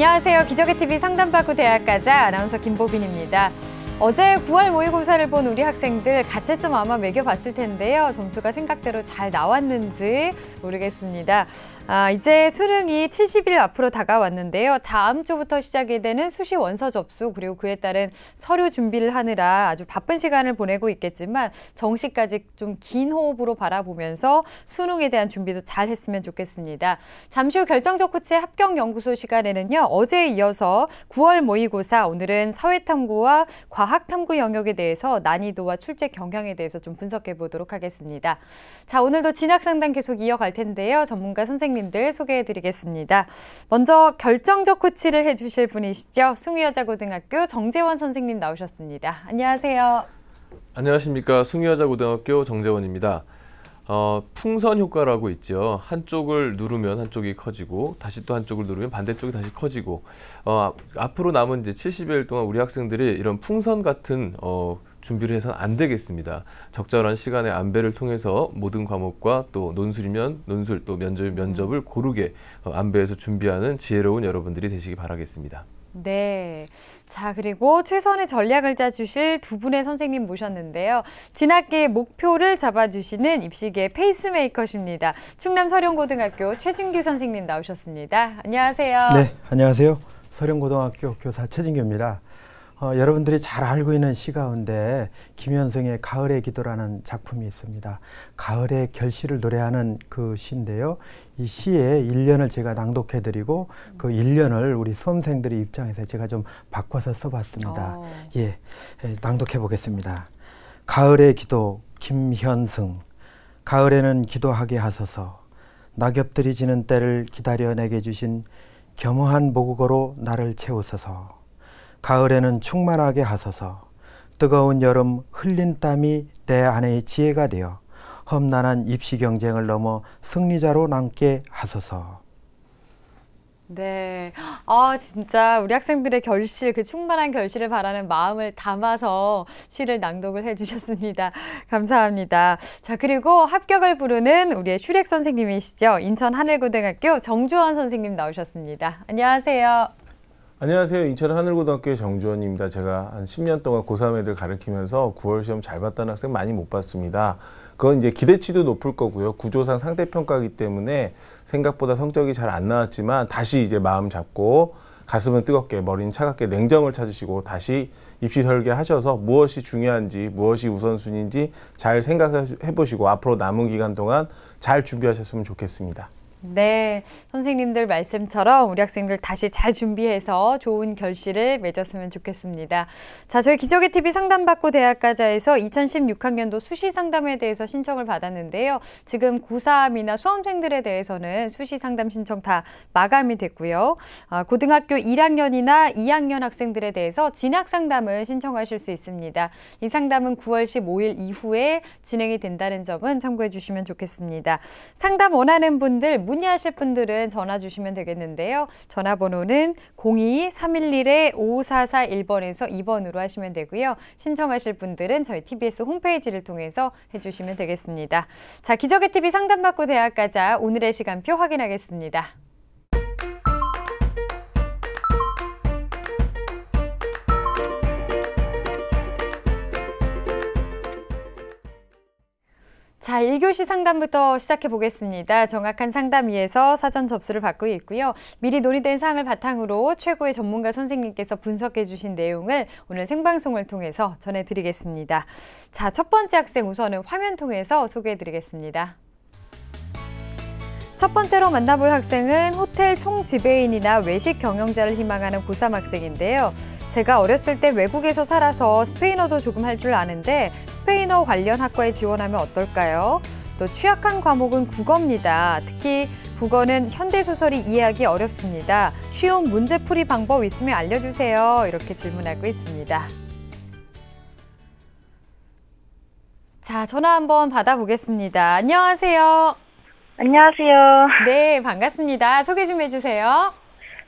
안녕하세요. 기적의 TV 상담받고 대학 가자 아나운서 김보빈입니다. 어제 9월 모의고사를 본 우리 학생들 가채점 아마 매겨봤을 텐데요. 점수가 생각대로 잘 나왔는지 모르겠습니다. 이제 수능이 70일 앞으로 다가왔는데요. 다음 주부터 시작이 되는 수시 원서 접수 그리고 그에 따른 서류 준비를 하느라 아주 바쁜 시간을 보내고 있겠지만 정시까지 좀 긴 호흡으로 바라보면서 수능에 대한 준비도 잘 했으면 좋겠습니다. 잠시 후 결정적 코치의 합격연구소 시간에는요. 어제에 이어서 9월 모의고사 오늘은 사회탐구와 과학탐구 영역에 대해서 난이도와 출제 경향에 대해서 좀 분석해 보도록 하겠습니다. 자, 오늘도 진학상담 계속 이어갈 텐데요. 전문가 선생님들 소개해 드리겠습니다. 먼저 결정적 코치를 해주실 분이시죠. 숭유여자고등학교 정재원 선생님 나오셨습니다. 안녕하세요. 안녕하십니까. 숭유여자고등학교 정재원입니다. 풍선 효과라고 있죠. 한쪽을 누르면 한쪽이 커지고 다시 또 한쪽을 누르면 반대쪽이 다시 커지고 앞으로 남은 이제 70일 동안 우리 학생들이 이런 풍선 같은 준비를 해서는 안 되겠습니다. 적절한 시간의 안배를 통해서 모든 과목과 또 논술이면 논술 또 면접이면 면접을 고르게 안배해서 준비하는 지혜로운 여러분들이 되시기 바라겠습니다. 네. 자, 그리고 최선의 전략을 짜주실 두 분의 선생님 모셨는데요. 진학계의 목표를 잡아주시는 입시계의 페이스메이커십니다. 충남 서령고등학교 최준규 선생님 나오셨습니다. 안녕하세요. 네, 안녕하세요. 서령고등학교 교사 최준규입니다. 여러분들이 잘 알고 있는 시 가운데 김현성의 가을의 기도라는 작품이 있습니다. 가을의 결실을 노래하는 그 시인데요. 이 시의 일련을 제가 낭독해드리고 그 일련을 우리 수험생들의 입장에서 제가 좀 바꿔서 써봤습니다. 낭독해 보겠습니다. 가을의 기도 김현승. 가을에는 기도하게 하소서. 낙엽들이 지는 때를 기다려 내게 주신 겸허한 모국어로 나를 채우소서. 가을에는 충만하게 하소서. 뜨거운 여름 흘린 땀이 내 안의 지혜가 되어 험난한 입시 경쟁을 넘어 승리자로 남게 하소서. 네. 진짜 우리 학생들의 결실, 그 충만한 결실을 바라는 마음을 담아서 시를 낭독을 해주셨습니다. 감사합니다. 자, 그리고 합격을 부르는 우리의 슈렉 선생님이시죠. 인천 하늘고등학교 정주원 선생님 나오셨습니다. 안녕하세요. 안녕하세요. 인천 하늘고등학교의 정주원입니다. 제가 한 10년 동안 고3 애들 가르치면서 9월 시험 잘 봤다는 학생 많이 못 봤습니다. 그건 이제 기대치도 높을 거고요. 구조상 상대평가이기 때문에 생각보다 성적이 잘 안 나왔지만 다시 이제 마음 잡고 가슴은 뜨겁게 머리는 차갑게 냉정을 찾으시고 다시 입시 설계하셔서 무엇이 중요한지 무엇이 우선순위인지 잘 생각해 보시고 앞으로 남은 기간 동안 잘 준비하셨으면 좋겠습니다. 네, 선생님들 말씀처럼 우리 학생들 다시 잘 준비해서 좋은 결실을 맺었으면 좋겠습니다. 자, 저희 기적의 TV 상담받고 대학 가자에서 2016학년도 수시 상담에 대해서 신청을 받았는데요. 지금 고3이나 수험생들에 대해서는 수시 상담 신청 다 마감이 됐고요. 고등학교 1학년이나 2학년 학생들에 대해서 진학 상담을 신청하실 수 있습니다. 이 상담은 9월 15일 이후에 진행이 된다는 점은 참고해 주시면 좋겠습니다. 상담 원하는 분들 문의하실 분들은 전화 주시면 되겠는데요. 전화번호는 02-311-5441번에서 2번으로 하시면 되고요. 신청하실 분들은 저희 TBS 홈페이지를 통해서 해주시면 되겠습니다. 자, 기적의 TV 상담받고 대학 가자 오늘의 시간표 확인하겠습니다. 자, 1교시 상담부터 시작해 보겠습니다. 정확한 상담 위해서 사전 접수를 받고 있고요. 미리 논의된 사항을 바탕으로 최고의 전문가 선생님께서 분석해 주신 내용을 오늘 생방송을 통해서 전해드리겠습니다. 자, 첫 번째 학생 우선은 화면 통해서 소개해 드리겠습니다. 첫 번째로 만나볼 학생은 호텔 총지배인이나 외식 경영자를 희망하는 고3 학생인데요. 제가 어렸을 때 외국에서 살아서 스페인어도 조금 할 줄 아는데 스페인어 관련 학과에 지원하면 어떨까요? 또 취약한 과목은 국어입니다. 특히 국어는 현대소설이 이해하기 어렵습니다. 쉬운 문제풀이 방법 있으면 알려주세요. 이렇게 질문하고 있습니다. 자, 전화 한번 받아보겠습니다. 안녕하세요. 안녕하세요. 네, 반갑습니다. 소개 좀 해주세요.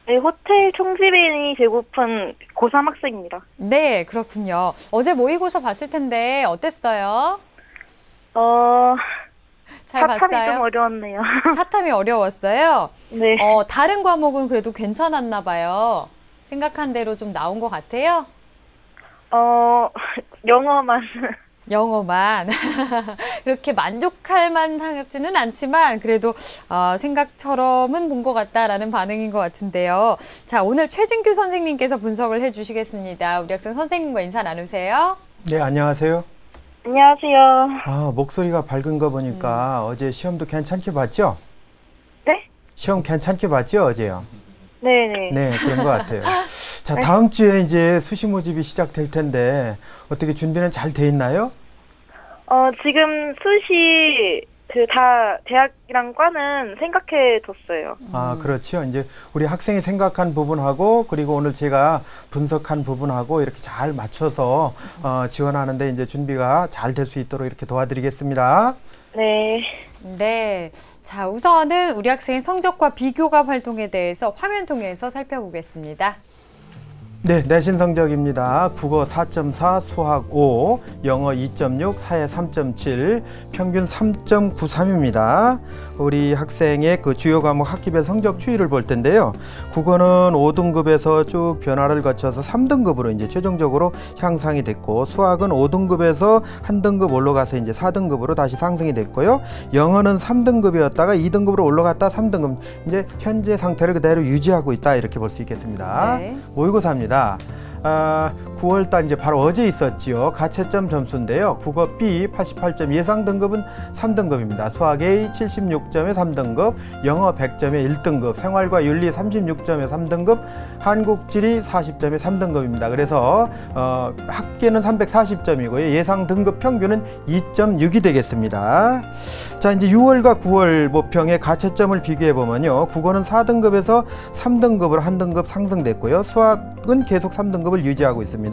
네, 호텔 총지배인이 되고픈 고3 학생입니다. 네, 그렇군요. 어제 모의고사 봤을 텐데 어땠어요? 잘 사탐이 좀 봤어요? 어려웠네요. 사탐이 어려웠어요. 네. 다른 과목은 그래도 괜찮았나 봐요. 생각한 대로 좀 나온 것 같아요. 영어만. 영어만 그렇게 만족할 만하지는 않지만 그래도 생각처럼은 본 것 같다라는 반응인 것 같은데요. 자, 오늘 최진규 선생님께서 분석을 해주시겠습니다. 우리 학생 선생님과 인사 나누세요. 네, 안녕하세요. 안녕하세요. 목소리가 밝은 거 보니까 어제 시험도 괜찮게 봤죠? 네? 시험 괜찮게 봤죠, 어제요? 네네. 네, 그런 것 같아요. 자, 다음 주에 이제 수시 모집이 시작될 텐데 어떻게 준비는 잘 돼 있나요? 지금 수시 다 대학이랑 과는 생각해 뒀어요. 그렇죠. 이제 우리 학생이 생각한 부분하고 그리고 오늘 제가 분석한 부분하고 이렇게 잘 맞춰서 지원하는데 이제 준비가 잘 될 수 있도록 이렇게 도와드리겠습니다. 네. 네. 자, 우선은 우리 학생의 성적과 비교과 활동에 대해서 화면 통해서 살펴보겠습니다. 네, 내신 성적입니다. 국어 4.4, 수학 5, 영어 2.6, 사회 3.7, 평균 3.93입니다. 우리 학생의 그 주요 과목 학기별 성적 추이를 볼 텐데요. 국어는 5등급에서 쭉 변화를 거쳐서 3등급으로 이제 최종적으로 향상이 됐고, 수학은 5등급에서 한 등급 올라가서 이제 4등급으로 다시 상승이 됐고요. 영어는 3등급이었다가 2등급으로 올라갔다 3등급, 이제 현재 상태를 그대로 유지하고 있다 이렇게 볼 수 있겠습니다. 네. 모의고사입니다. 9월달 이제 바로 어제 있었지요. 가채점 점수인데요. 국어 B 88점, 예상 등급은 3등급입니다. 수학 A 76점에 3등급, 영어 100점에 1등급, 생활과 윤리 36점에 3등급, 한국 지리 40점에 3등급입니다. 그래서 합계는 340점이고요. 예상 등급 평균은 2.6이 되겠습니다. 자, 이제 6월과 9월 모평의 가채점을 비교해 보면요. 국어는 4등급에서 3등급으로 한 등급 상승됐고요. 수학은 계속 3등급을 유지하고 있습니다.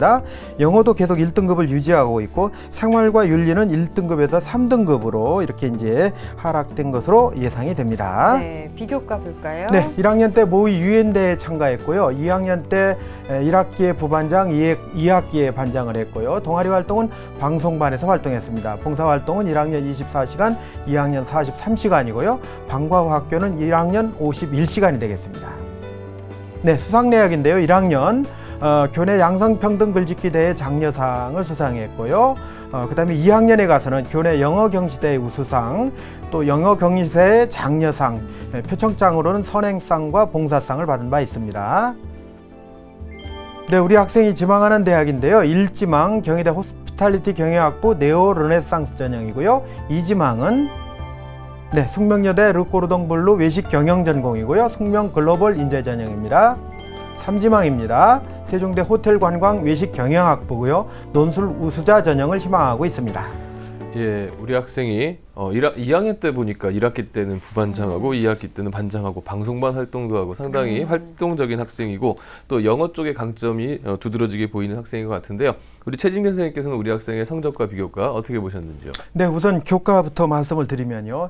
영어도 계속 1등급을 유지하고 있고, 생활과 윤리는 1등급에서 3등급으로 이렇게 이제 하락된 것으로 예상이 됩니다. 네, 비교과 볼까요? 네, 1학년 때 모의 유엔대에 참가했고요. 2학년 때 1학기에 부반장, 2학기에 반장을 했고요. 동아리 활동은 방송반에서 활동했습니다. 봉사활동은 1학년 24시간, 2학년 43시간이고요. 방과후학교는 1학년 51시간이 되겠습니다. 네, 수상내역인데요. 1학년 교내 양성평등 글짓기 대회 장려상을 수상했고요. 그 다음에 2학년에 가서는 교내 영어 경시대회 우수상, 또 영어 경시대회 장려상, 표창장으로는 선행상과 봉사상을 받은 바 있습니다. 네, 우리 학생이 지망하는 대학인데요. 1지망 경희대 호스피탈리티 경영학부 네오 르네상스 전형이고요. 2지망은 네, 숙명여대 르꼬르동블루 외식 경영 전공이고요. 숙명 글로벌 인재 전형입니다. 3지망입니다. 세종대 호텔 관광 외식 경영학부고요. 논술 우수자 전형을 희망하고 있습니다. 예, 우리 학생이 2학년 때 보니까 1학기 때는 부반장하고 2학기 때는 반장하고 방송반 활동도 하고 상당히 활동적인 학생이고, 또 영어 쪽의 강점이 두드러지게 보이는 학생인 것 같은데요. 우리 최진규 선생님께서는 우리 학생의 성적과 비교과 어떻게 보셨는지요? 네, 우선 교과부터 말씀을 드리면요.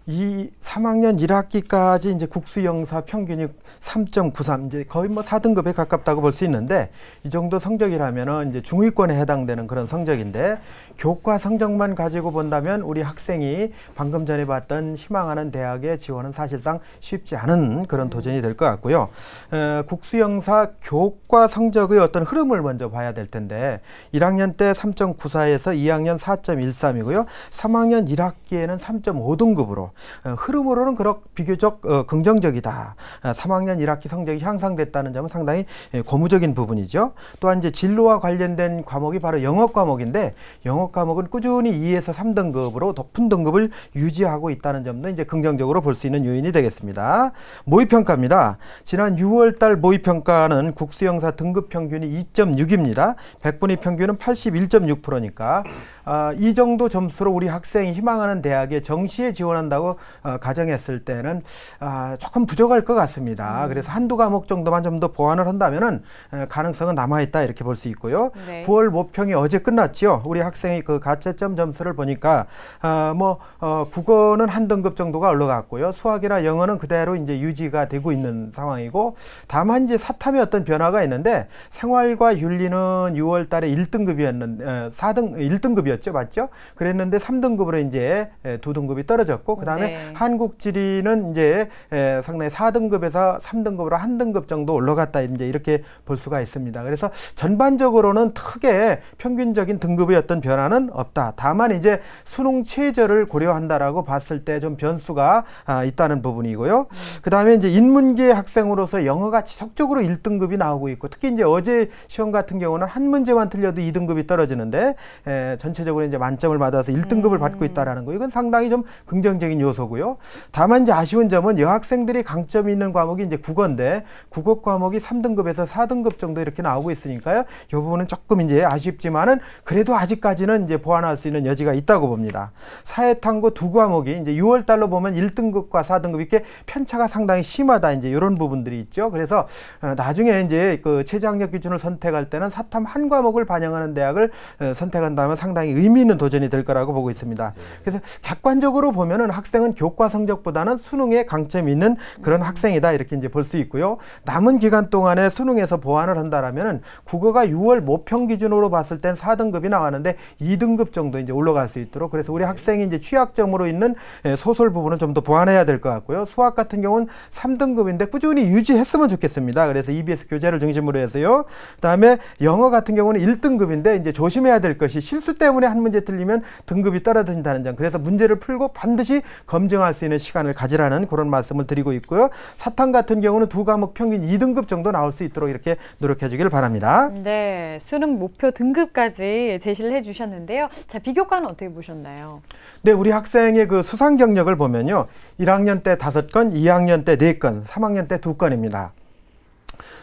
이 3학년 1학기까지 이제 국수영사 평균이 3.93, 이제 거의 뭐 4등급에 가깝다고 볼 수 있는데, 이 정도 성적이라면은 이제 중위권에 해당되는 그런 성적인데, 교과 성적만 가지고 본다면 우리 학생이 방금 전에 봤던 희망하는 대학의 지원은 사실상 쉽지 않은 그런 도전이 될 것 같고요. 국수영사 교과 성적의 어떤 흐름을 먼저 봐야 될 텐데, 1학년 때 3.94에서 2학년 4.13이고요. 3학년 1학기에는 3.5등급으로 흐름으로는 비교적 긍정적이다. 3학년 1학기 성적이 향상됐다는 점은 상당히 고무적인 부분이죠. 또한 이제 진로와 관련된 과목이 바로 영어 과목인데, 영어 과목은 꾸준히 2에서 3등급으로 높은 등급을 유지하고 있다는 점도 이제 긍정적으로 볼 수 있는 요인이 되겠습니다. 모의평가입니다. 지난 6월 달 모의평가는 국수영사 등급 평균이 2.6입니다. 100분위 평균은 81.6%니까 이 정도 점수로 우리 학생이 희망하는 대학에 정시에 지원한다고 가정했을 때는 조금 부족할 것 같습니다. 그래서 한두 과목 정도만 좀 더 보완을 한다면은 가능성은 남아있다 이렇게 볼 수 있고요. 네. 9월 모평이 어제 끝났죠. 우리 학생의 그 가채점 점수를 보니까 국어는 한 등급 정도가 올라갔고요. 수학이나 영어는 그대로 이제 유지가 되고 있는 상황이고, 다만 이제 사탐의 어떤 변화가 있는데, 생활과 윤리는 6월 달에 1등급이었는데 1등급이었죠. 3등급이었죠. 맞죠? 그랬는데 3등급으로 이제 2등급이 떨어졌고 그다음에 네. 한국지리는 이제 상당히 4등급에서 3등급으로 1등급 정도 올라갔다 이제 이렇게 볼 수가 있습니다. 그래서 전반적으로는 크게 평균적인 등급의 어떤 변화는 없다. 다만 이제 수능 최저를 고려한다라고 봤을 때 좀 변수가 있다는 부분이고요. 그다음에 이제 인문계 학생으로서 영어가 지속적으로 1등급이 나오고 있고 특히 이제 어제 시험 같은 경우는 한 문제만 틀려도 2등급이 떨어지는데 전체적으로 이제 만점을 받아서 1등급을 받고 있다라는 거 이건 상당히 좀 긍정적인 요소고요. 다만 이제 아쉬운 점은 여학생들이 강점이 있는 과목이 이제 국어인데 국어 과목이 3등급에서 4등급 정도 이렇게 나오고 있으니까요. 이 부분은 조금 이제 아쉽지만은 그래도 아직까지는 이제 보완할 수 있는 여지가 있다고 봅니다. 사회탐구 두 과목이 이제 6월 달로 보면 1등급과 4등급 이렇게 편차가 상당히 심하다 이제 이런 부분들이 있죠. 그래서 나중에 이제 그 최저학력 기준을 선택할 때는 사탐 한 과목을 반영하는 대학을 선택한다면 상당히 의미 있는 도전이 될 거라고 보고 있습니다. 그래서 객관적으로 보면은 학생은 교과 성적보다는 수능에 강점이 있는 그런 학생이다 이렇게 이제 볼 수 있고요. 남은 기간 동안에 수능에서 보완을 한다라면은 국어가 6월 모평 기준으로 봤을 땐 4등급이 나왔는데 2등급 정도 이제 올라갈 수 있도록 그래서 우리 학생이 이제 취약점으로 있는 소설 부분은 좀 더 보완해야 될 것 같고요. 수학 같은 경우는 3등급인데 꾸준히 유지했으면 좋겠습니다. 그래서 EBS 교재를 중심으로 해서요. 그다음에 영어 같은 경우는 1등급인데 이제 조심해야 될 것이 실수 때문에 한 문제 틀리면 등급이 떨어진다는 점. 그래서 문제를 풀고 반드시 검증할 수 있는 시간을 가지라는 그런 말씀을 드리고 있고요. 사탐 같은 경우는 두 과목 평균 2등급 정도 나올 수 있도록 이렇게 노력해 주길 바랍니다. 네, 수능 목표 등급까지 제시를 해주셨는데요. 자, 비교과는 어떻게 보셨나요? 네, 우리 학생의 그 수상 경력을 보면요. 1학년 때 5건, 2학년 때 4건, 3학년 때 2건입니다.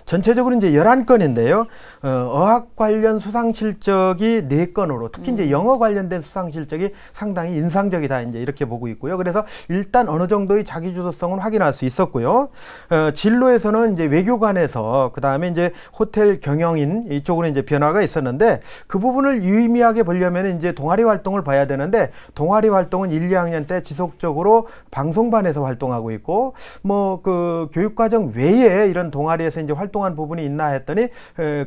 전체적으로 이제 11건인데요. 어학 관련 수상 실적이 4건으로 특히 이제 영어 관련된 수상 실적이 상당히 인상적이다 이제 이렇게 보고 있고요. 그래서 일단 어느 정도의 자기 주도성은 확인할 수 있었고요. 진로에서는 이제 외교관에서 그다음에 이제 호텔 경영인 이쪽으로 이제 변화가 있었는데 그 부분을 유의미하게 보려면 이제 동아리 활동을 봐야 되는데 동아리 활동은 1, 2학년 때 지속적으로 방송반에서 활동하고 있고 뭐 그 교육과정 외에 이런 동아리에서 이제 활동한 부분이 있나 했더니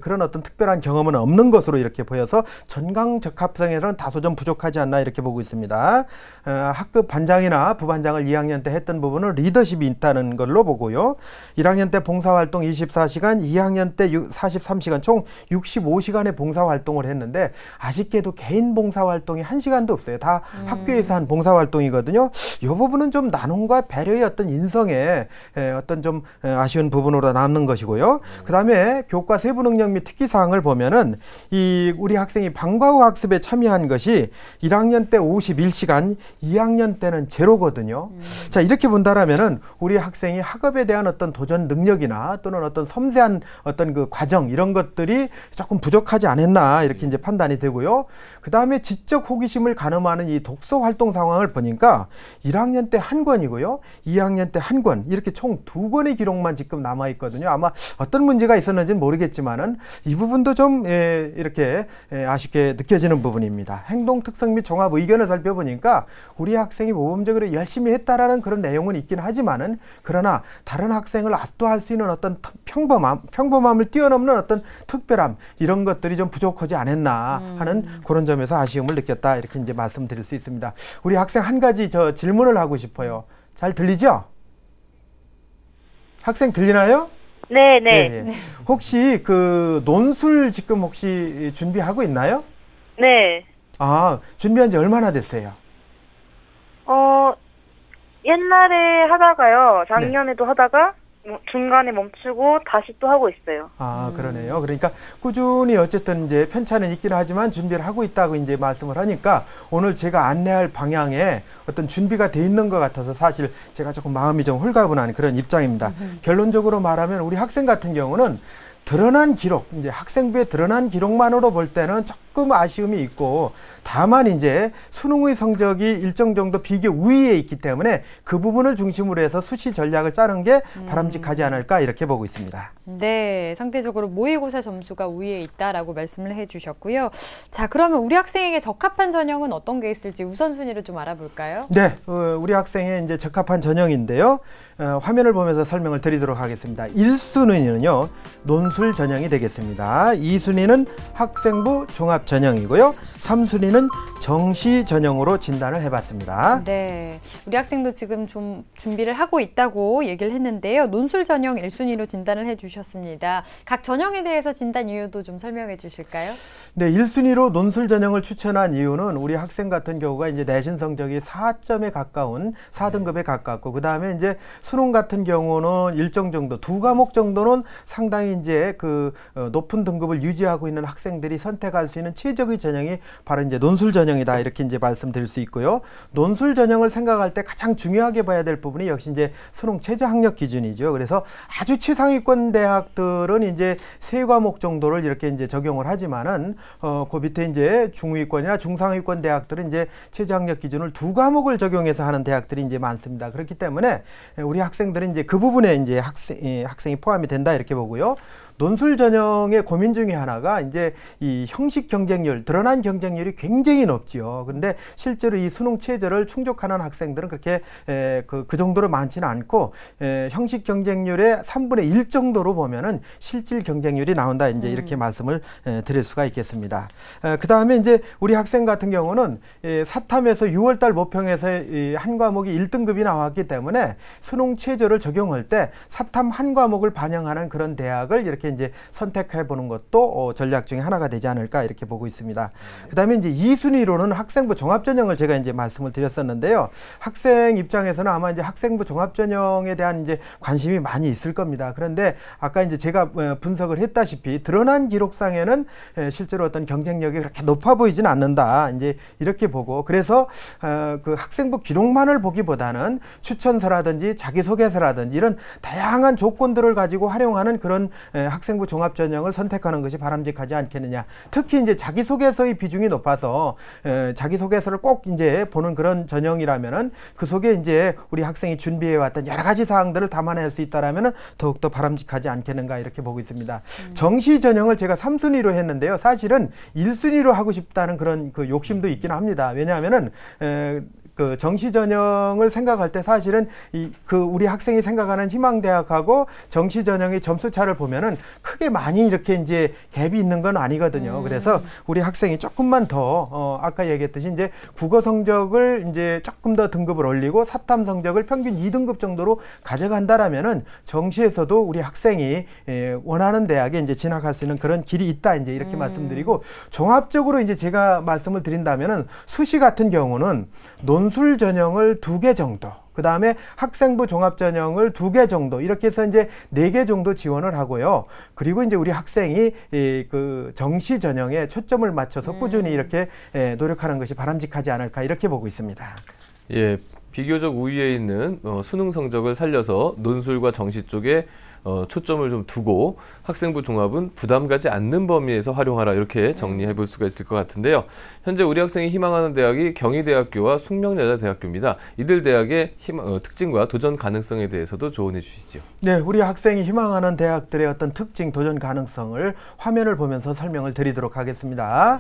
그런 어떤 특별한 경험은 없는 것으로 이렇게 보여서 전강 적합성에서는 다소 좀 부족하지 않나 이렇게 보고 있습니다. 학급 반장이나 부반장을 2학년 때 했던 부분은 리더십이 있다는 걸로 보고요. 1학년 때 봉사활동 24시간, 2학년 때 43시간 총 65시간의 봉사활동을 했는데 아쉽게도 개인 봉사활동이 1시간도 없어요. 다 학교에서 한 봉사활동이거든요. 이 부분은 좀 나눔과 배려의 어떤 인성에 어떤 좀 아쉬운 부분으로 남는 것이고요. 그 다음에 교과 세부 능력 및 특기 사항을 보면은 이 우리 학생이 방과후 학습에 참여한 것이 1학년 때 51시간, 2학년 때는 제로거든요. 자, 이렇게 본다라면은 우리 학생이 학업에 대한 어떤 도전 능력이나 또는 어떤 섬세한 어떤 그 과정 이런 것들이 조금 부족하지 않았나 이렇게 이제 판단이 되고요. 그 다음에 지적 호기심을 가늠하는 이 독서 활동 상황을 보니까 1학년 때 한 권이고요. 2학년 때 한 권 이렇게 총 2권의 기록만 지금 남아 있거든요. 아마 어떤 문제가 있었는지는 모르겠지만은 이 부분도 좀 이렇게 아쉽게 느껴지는 부분입니다. 행동 특성 및 종합 의견을 살펴보니까 우리 학생이 모범적으로 열심히 했다라는 그런 내용은 있긴 하지만은 그러나 다른 학생을 압도할 수 있는 어떤 평범함을 뛰어넘는 어떤 특별함 이런 것들이 좀 부족하지 않았나 하는 그런 점에서 아쉬움을 느꼈다 이렇게 이제 말씀드릴 수 있습니다. 우리 학생 한 가지 저 질문을 하고 싶어요. 잘 들리죠? 학생 들리나요? 네, 네. 예, 예. 혹시 그 논술 지금 혹시 준비하고 있나요? 네. 아, 준비한 지 얼마나 됐어요? 옛날에 하다가요. 작년에도 하다가 중간에 멈추고 다시 또 하고 있어요. 아, 그러네요. 그러니까 꾸준히 어쨌든 이제 편차는 있긴 하지만 준비를 하고 있다고 이제 말씀을 하니까 오늘 제가 안내할 방향에 어떤 준비가 돼 있는 것 같아서 사실 제가 조금 마음이 좀 홀가분한 그런 입장입니다. 결론적으로 말하면 우리 학생 같은 경우는 드러난 기록, 이제 학생부의 드러난 기록만으로 볼 때는 조금 아쉬움이 있고 다만 이제 수능의 성적이 일정 정도 비교 우위에 있기 때문에 그 부분을 중심으로 해서 수시 전략을 짜는 게 바람직하지 않을까 이렇게 보고 있습니다. 네, 상대적으로 모의고사 점수가 우위에 있다라고 말씀을 해주셨고요. 자, 그러면 우리 학생에게 적합한 전형은 어떤 게 있을지 우선순위를 좀 알아볼까요? 네, 우리 학생의 이제 적합한 전형인데요. 화면을 보면서 설명을 드리도록 하겠습니다. 1순위는요, 논술 전형이 되겠습니다. 2순위는 학생부 종합 전형이고요. 3순위는 정시 전형으로 진단을 해봤습니다. 네, 우리 학생도 지금 좀 준비를 하고 있다고 얘기를 했는데요. 논술 전형 1순위로 진단을 해주셨습니다. 각 전형에 대해서 진단 이유도 좀 설명해 주실까요? 네, 1순위로 논술 전형을 추천한 이유는 우리 학생 같은 경우가 이제 내신 성적이 4점에 가까운 4등급에 가깝고, 그 다음에 이제 수능 같은 경우는 일정 정도 2과목 정도는 상당히 이제 그 높은 등급을 유지하고 있는 학생들이 선택할 수 있는 최적의 전형이 바로 이제 논술 전형이다, 이렇게 이제 말씀드릴 수 있고요. 논술 전형을 생각할 때 가장 중요하게 봐야 될 부분이 역시 이제 수능 최저 학력 기준이죠. 그래서 아주 최상위권 대학들은 이제 3과목 정도를 이렇게 이제 적용을 하지만은 그 밑에 이제 중위권이나 중상위권 대학들은 이제 최저 학력 기준을 2과목을 적용해서 하는 대학들이 이제 많습니다. 그렇기 때문에 우리 학생들은 이제 그 부분에 이제 학생이 포함이 된다, 이렇게 보고요. 논술 전형의 고민 중에 하나가 이제 이 형식 경쟁률, 드러난 경쟁률이 굉장히 높지요. 그런데 실제로 이 수능 최저를 충족하는 학생들은 그렇게 그 정도로 많지는 않고, 형식 경쟁률의 3분의 1 정도로 보면은 실질 경쟁률이 나온다, 이제 이렇게 말씀을 드릴 수가 있겠습니다. 그 다음에 이제 우리 학생 같은 경우는 사탐에서 6월달 모평에서 한 과목이 1등급이 나왔기 때문에 수능 최저를 적용할 때 사탐 한 과목을 반영하는 그런 대학을 이렇게 이제 선택해 보는 것도 전략 중에 하나가 되지 않을까, 이렇게 보고 있습니다. 그 다음에 이제 2순위로는 학생부 종합전형을 제가 이제 말씀을 드렸었는데요. 학생 입장에서는 아마 이제 학생부 종합전형에 대한 이제 관심이 많이 있을 겁니다. 그런데 아까 이제 제가 분석을 했다시피 드러난 기록상에는 실제로 어떤 경쟁력이 그렇게 높아 보이진 않는다, 이제 이렇게 보고, 그래서 그 학생부 기록만을 보기보다는 추천서라든지 자기소개서라든지 이런 다양한 조건들을 가지고 활용하는 그런 학생부 종합전형을 선택하는 것이 바람직하지 않겠느냐. 특히 이제 자기소개서의 비중이 높아서 자기소개서를 꼭 이제 보는 그런 전형이라면은 그 속에 이제 우리 학생이 준비해왔던 여러 가지 사항들을 담아낼 수 있다라면은 더욱더 바람직하지 않겠는가, 이렇게 보고 있습니다. 정시 전형을 제가 3순위로 했는데요. 사실은 1순위로 하고 싶다는 그런 그 욕심도 있긴 합니다. 왜냐하면은 그 정시 전형을 생각할 때 사실은 그 우리 학생이 생각하는 희망대학하고 정시 전형의 점수 차를 보면은 크게 많이 이렇게 이제 갭이 있는 건 아니거든요. 그래서 우리 학생이 조금만 더 아까 얘기했듯이 이제 국어 성적을 이제 조금 더 등급을 올리고 사탐 성적을 평균 2등급 정도로 가져간다라면은 정시에서도 우리 학생이 원하는 대학에 이제 진학할 수 있는 그런 길이 있다, 이제 이렇게 말씀드리고, 종합적으로 이제 제가 말씀을 드린다면은 수시 같은 경우는 논술 전형을 2개 정도, 그 다음에 학생부 종합전형을 2개 정도, 이렇게 해서 이제 4개 정도 지원을 하고요. 그리고 이제 우리 학생이 그 정시 전형에 초점을 맞춰서 꾸준히 이렇게 노력하는 것이 바람직하지 않을까, 이렇게 보고 있습니다. 예, 비교적 우위에 있는 수능 성적을 살려서 논술과 정시 쪽에 초점을 좀 두고 학생부 종합은 부담 가지 않는 범위에서 활용하라, 이렇게 정리해 볼 수가 있을 것 같은데요. 현재 우리 학생이 희망하는 대학이 경희대학교와 숙명여자대학교입니다. 이들 대학의 특징과 도전 가능성에 대해서도 조언해 주시죠. 네, 우리 학생이 희망하는 대학들의 어떤 특징, 도전 가능성을 화면을 보면서 설명을 드리도록 하겠습니다.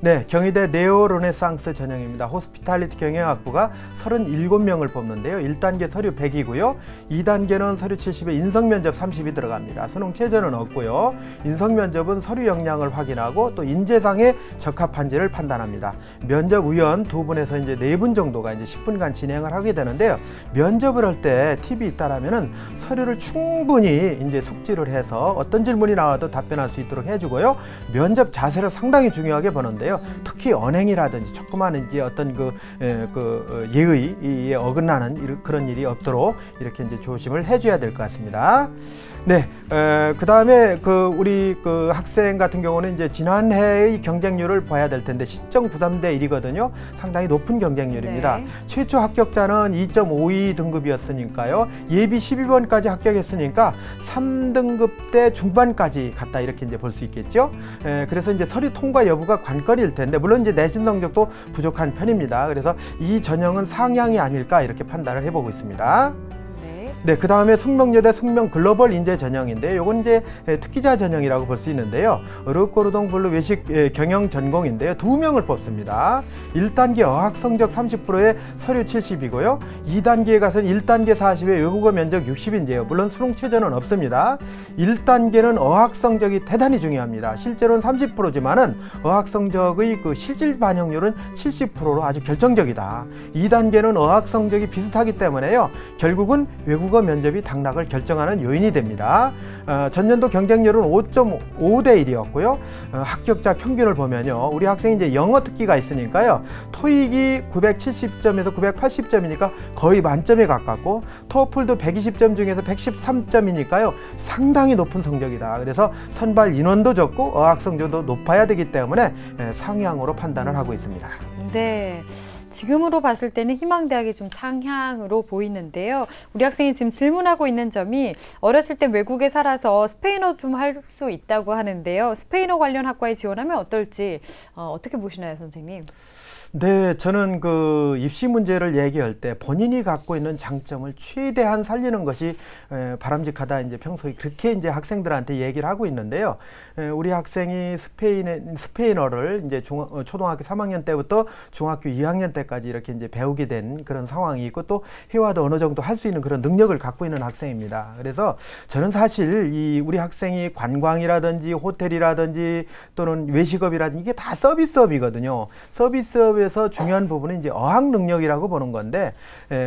네, 경희대 네오르네상스 전형입니다. 호스피탈리티 경영학부가 37명을 뽑는데요. 1단계 서류 100이고요. 2단계는 서류 70에 인성면접 30이 들어갑니다. 수능 최저는 없고요. 인성면접은 서류 역량을 확인하고 또 인재상에 적합한지를 판단합니다. 면접위원 2분에서 이제 4분 정도가 이제 10분간 진행을 하게 되는데요. 면접을 할 때 팁이 있다라면은 서류를 충분히 이제 숙지를 해서 어떤 질문이 나와도 답변할 수 있도록 해주고요. 면접 자세를 상당히 중요하게 보는데요. 특히 언행이라든지 조그마한 이제 어떤 그 예의에 어긋나는 그런 일이 없도록 이렇게 이제 조심을 해줘야 될 것 같습니다. 네, 그 다음에 우리 학생 같은 경우는 이제 지난해의 경쟁률을 봐야 될 텐데 10.93대 1이거든요. 상당히 높은 경쟁률입니다. 네. 최초 합격자는 2.52 등급이었으니까요. 예비 12번까지 합격했으니까 3등급대 중반까지 갔다, 이렇게 이제 볼 수 있겠죠. 그래서 이제 서류 통과 여부가 관건일 텐데, 물론 이제 내신 성적도 부족한 편입니다. 그래서 이 전형은 상향이 아닐까, 이렇게 판단을 해보고 있습니다. 네. 네, 그 다음에 숙명여대 숙명 글로벌 인재 전형인데 요건 이제 특기자 전형이라고 볼 수 있는데요. 어렵고르동블루 외식 경영 전공인데요. 2명을 뽑습니다. 1단계 어학 성적 30%에 서류 70이고요. 2단계에 가서는 1단계 40에 외국어 면적 60인데요. 물론 수능 최저는 없습니다. 1단계는 어학 성적이 대단히 중요합니다. 실제로는 30%지만은 어학 성적의 그 실질 반영률은 70%로 아주 결정적이다. 2단계는 어학 성적이 비슷하기 때문에요. 결국은 외국어 면접이 당락을 결정하는 요인이 됩니다. 전년도 경쟁률은 5.5대 1이었고요. 합격자 평균을 보면요. 우리 학생이 이제 영어 특기가 있으니까요. 토익이 970점에서 980점이니까 거의 만점에 가깝고 토플도 120점 중에서 113점이니까요. 상당히 높은 성적이다. 그래서 선발 인원도 적고 어학 성적도 높아야 되기 때문에 상향으로 판단을 하고 있습니다. 네. 지금으로 봤을 때는 희망대학이 좀 상향으로 보이는데요. 우리 학생이 지금 질문하고 있는 점이 어렸을 때 외국에 살아서 스페인어 좀 할 수 있다고 하는데요. 스페인어 관련 학과에 지원하면 어떨지 어떻게 보시나요, 선생님? 네, 저는 그 입시 문제를 얘기할 때 본인이 갖고 있는 장점을 최대한 살리는 것이 바람직하다. 이제 평소에 그렇게 이제 학생들한테 얘기를 하고 있는데요. 우리 학생이 스페인어를 이제 초등학교 3학년 때부터 중학교 2학년 때까지 이렇게 이제 배우게 된 그런 상황이 있고 또 회화도 어느 정도 할 수 있는 그런 능력을 갖고 있는 학생입니다. 그래서 저는 사실 이 우리 학생이 관광이라든지 호텔이라든지 또는 외식업이라든지 이게 다 서비스업이거든요. 서비스업에서 중요한 부분은 이제 어학 능력이라고 보는 건데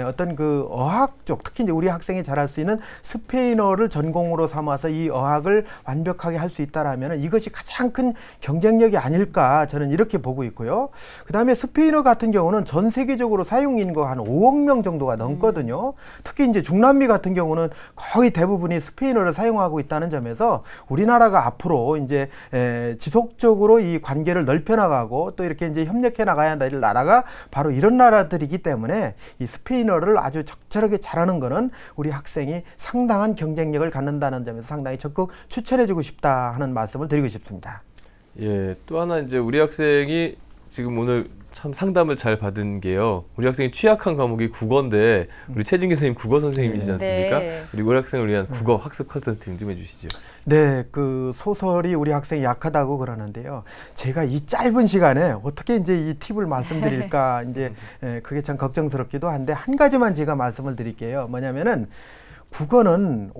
어떤 그 어학 쪽 특히 이제 우리 학생이 잘할 수 있는 스페인어를 전공으로 삼아서 이 어학을 완벽하게 할 수 있다라면 이것이 가장 큰 경쟁력이 아닐까 저는 이렇게 보고 있고요. 그 다음에 스페인어 같은 경우는 전 세계적으로 사용 인구가 한 5억 명 정도가 넘거든요. 특히 이제 중남미 같은 경우는 거의 대부분이 스페인어를 사용하고 있다는 점에서 우리나라가 앞으로 이제 지속적으로 이 관계를 넓혀 나가고 또 이렇게 이제 협력해 나가야 될 나라가 바로 이런 나라들이기 때문에 이 스페인어를 아주 적절하게 잘하는 거는 우리 학생이 상당한 경쟁력을 갖는다는 점에서 상당히 적극 추천해주고 싶다 하는 말씀을 드리고 싶습니다. 예, 또 하나 이제 우리 학생이 지금 오늘 참 상담을 잘 받은 게요. 우리 학생이 취약한 과목이 국어인데 우리 최진규 선생님 국어 선생님이시지 않습니까? 네. 우리 우리 학생을 위한 국어 학습 컨설팅 좀 해주시죠. 네, 그 소설이 우리 학생이 약하다고 그러는데요. 제가 이 짧은 시간에 어떻게 이제 이 팁을 말씀드릴까 이제 그게 참 걱정스럽기도 한데 한 가지만 제가 말씀을 드릴게요. 뭐냐면은 국어는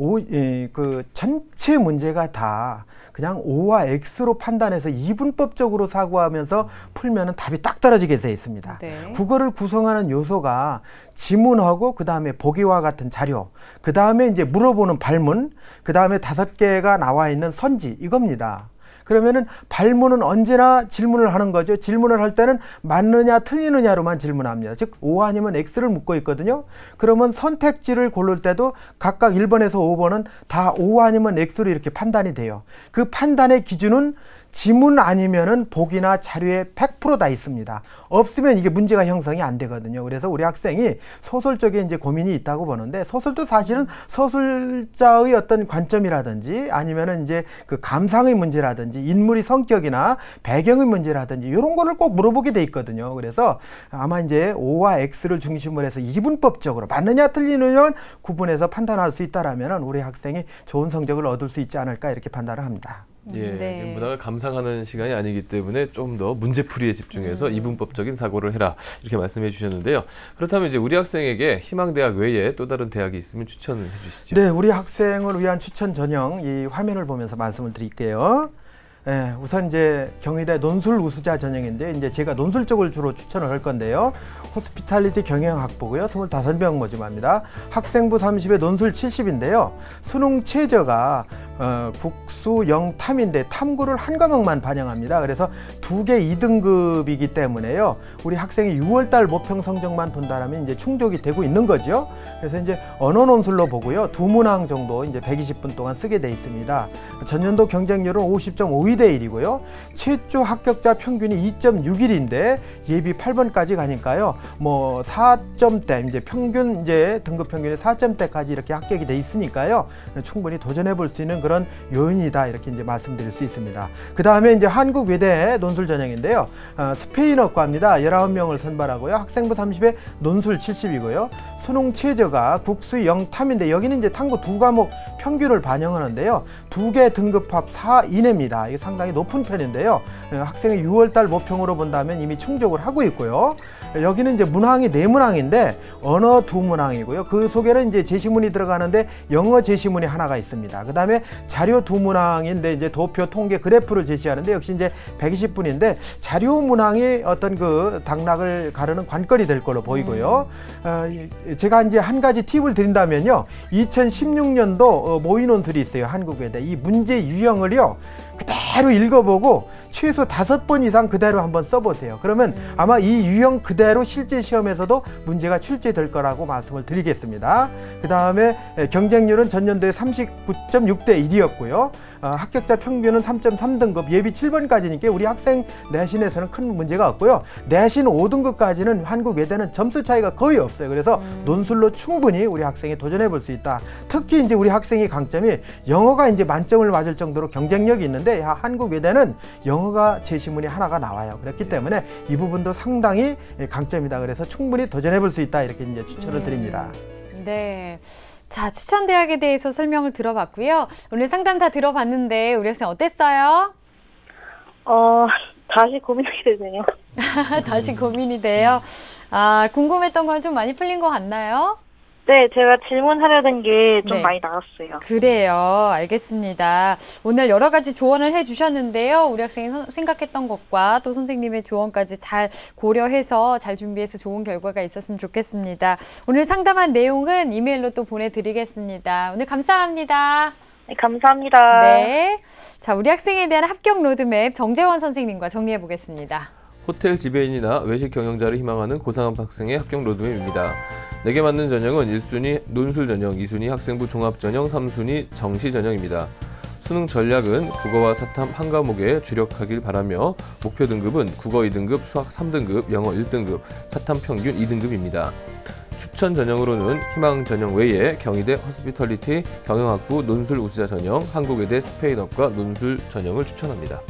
그 전체 문제가 다 그냥 O와 X로 판단해서 이분법적으로 사고하면서 풀면은 답이 딱 떨어지게 돼 있습니다. 네. 국어를 구성하는 요소가 지문하고 그 다음에 보기와 같은 자료, 그 다음에 이제 물어보는 발문, 그 다음에 5개가 나와 있는 선지 이겁니다. 그러면은 발문은 언제나 질문을 하는 거죠. 질문을 할 때는 맞느냐 틀리느냐로만 질문합니다. 즉 O 아니면 X를 묻고 있거든요. 그러면 선택지를 고를 때도 각각 1번에서 5번은 다 O 아니면 X로 이렇게 판단이 돼요. 그 판단의 기준은 지문 아니면은 보기나 자료에 100% 다 있습니다. 없으면 이게 문제가 형성이 안 되거든요. 그래서 우리 학생이 소설 쪽에 이제 고민이 있다고 보는데 소설도 사실은 서술자의 어떤 관점이라든지 아니면은 이제 그 감상의 문제라든지 인물의 성격이나 배경의 문제라든지 이런 거를 꼭 물어보게 돼 있거든요. 그래서 아마 이제 O와 X를 중심으로 해서 이분법적으로 맞느냐 틀리느냐 구분해서 판단할 수 있다라면은 우리 학생이 좋은 성적을 얻을 수 있지 않을까 이렇게 판단을 합니다. 예, 네. 문학을 감상하는 시간이 아니기 때문에 좀 더 문제풀이에 집중해서 이분법적인 사고를 해라 이렇게 말씀해 주셨는데요. 그렇다면 이제 우리 학생에게 희망대학 외에 또 다른 대학이 있으면 추천을 해주시죠. 네, 우리 학생을 위한 추천 전형 이 화면을 보면서 말씀을 드릴게요. 예, 우선 이제 경희대 논술 우수자 전형인데 이제 제가 논술 쪽을 주로 추천을 할 건데요. 호스피탈리티 경영학부고요. 25명 모집합니다. 학생부 30에 논술 70인데요. 수능 최저가 국수 영탐인데 탐구를 한 과목만 반영합니다. 그래서 2개 2등급이기 때문에요. 우리 학생이 6월달 모평 성적만 본다면 이제 충족이 되고 있는 거죠. 그래서 이제 언어 논술로 보고요. 2문항 정도 이제 120분 동안 쓰게 돼 있습니다. 전년도 경쟁률은 50.52대 1이고요. 최초 합격자 평균이 2.61인데 예비 8번까지 가니까요. 뭐 4점대 이제 평균 이제 등급 평균이 4점대까지 이렇게 합격이 돼 있으니까요. 충분히 도전해 볼 수 있는 그런 그런 요인이다 이렇게 이제 말씀드릴 수 있습니다. 그 다음에 이제 한국외대 논술 전형인데요. 스페인어과입니다. 19명을 선발하고요. 학생부 30에 논술 70이고요. 수능 최저가 국수 0탐인데 여기는 이제 탐구 2과목 평균을 반영하는데요. 2개 등급합 4 이내입니다. 이게 상당히 높은 편인데요. 학생의 6월달 모평으로 본다면 이미 충족을 하고 있고요. 여기는 이제 문항이 4문항인데 언어 2문항이고요. 그 속에는 이제 제시문이 들어가는데 영어 제시문이 하나가 있습니다. 그 다음에 자료 2문항인데 이제 도표, 통계, 그래프를 제시하는데 역시 이제 120분인데 자료 문항이 어떤 그 당락을 가르는 관건이 될 걸로 보이고요. 제가 이제 한 가지 팁을 드린다면요. 2016년도 모의 논술이 있어요. 한국외대. 이 문제 유형을요. 그대로 읽어보고 최소 5번 이상 그대로 한번 써보세요. 그러면 아마 이 유형 그대로 실제 시험에서도 문제가 출제될 거라고 말씀을 드리겠습니다. 그 다음에 경쟁률은 전년도에 39.6대 1이었고요. 합격자 평균은 3.3등급, 예비 7번까지니까 우리 학생 내신에서는 큰 문제가 없고요. 내신 5등급까지는 한국외대는 점수 차이가 거의 없어요. 그래서 논술로 충분히 우리 학생이 도전해 볼 수 있다. 특히 이제 우리 학생의 강점이 영어가 이제 만점을 맞을 정도로 경쟁력이 있는데 한국외대는 영어가 제시문이 하나가 나와요. 그렇기 때문에 이 부분도 상당히 강점이다. 그래서 충분히 도전해 볼 수 있다. 이렇게 이제 추천을 드립니다. 네. 자, 추천 대학에 대해서 설명을 들어봤고요. 오늘 상담 다 들어봤는데 우리 학생 어땠어요? 다시 고민하게 되네요. 다시 고민이 돼요. 궁금했던 건 좀 많이 풀린 것 같나요? 네, 제가 질문하려던 게 좀 네. 많이 나왔어요. 그래요. 알겠습니다. 오늘 여러 가지 조언을 해주셨는데요. 우리 학생이 생각했던 것과 또 선생님의 조언까지 잘 고려해서 잘 준비해서 좋은 결과가 있었으면 좋겠습니다. 오늘 상담한 내용은 이메일로 또 보내드리겠습니다. 오늘 감사합니다. 네, 감사합니다. 네. 자, 우리 학생에 대한 합격 로드맵 정재원 선생님과 정리해 보겠습니다. 호텔 지배인이나 외식 경영자를 희망하는 고3 학생의 합격 로드맵입니다. 내게 맞는 전형은 1순위 논술 전형, 2순위 학생부 종합 전형, 3순위 정시 전형입니다. 수능 전략은 국어와 사탐 한 과목에 주력하길 바라며 목표 등급은 국어 2등급, 수학 3등급, 영어 1등급, 사탐 평균 2등급입니다. 추천 전형으로는 희망 전형 외에 경희대 호스피털리티 경영학부 논술 우수자 전형, 한국외대 스페인어과 논술 전형을 추천합니다.